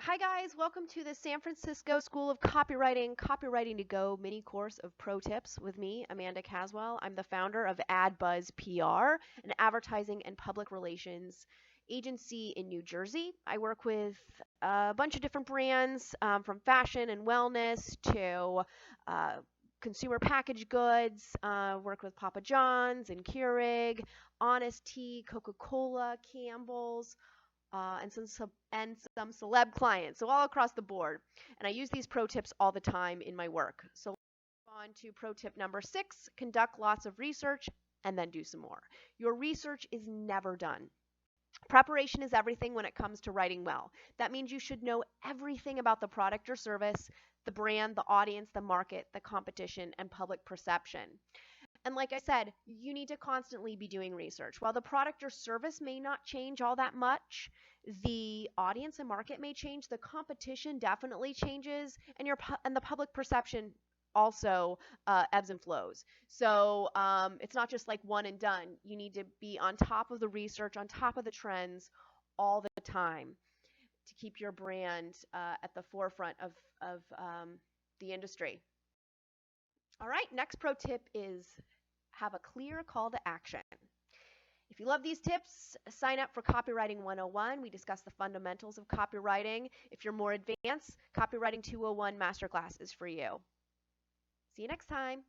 Hi guys, welcome to the San Francisco School of Copywriting, Copywriting to Go mini course of pro tips with me, Amanda Caswell. I'm the founder of AdBuzz PR, an advertising and public relations agency in New Jersey. I work with a bunch of different brands, from fashion and wellness to uh, consumer packaged goods. Work with Papa John's and Keurig, Honest Tea, Coca-Cola, Campbell's, and some celeb clients, so all across the board. And I use these pro tips all the time in my work. So let's move on to pro tip number 6: conduct lots of research and then do some more. Your research is never done. Preparation is everything when it comes to writing well. That means you should know everything about the product or service, the brand, the audience, the market, the competition, and public perception. And like I said, you need to constantly be doing research. While the product or service may not change all that much, the audience and market may change, the competition definitely changes, and the public perception also ebbs and flows. So it's not just like one and done. You need to be on top of the research, on top of the trends all the time to keep your brand at the forefront of the industry. All right, next pro tip is have a clear call to action. If you love these tips, sign up for Copywriting 101. We discuss the fundamentals of copywriting. If you're more advanced, Copywriting 201 Masterclass is for you. See you next time.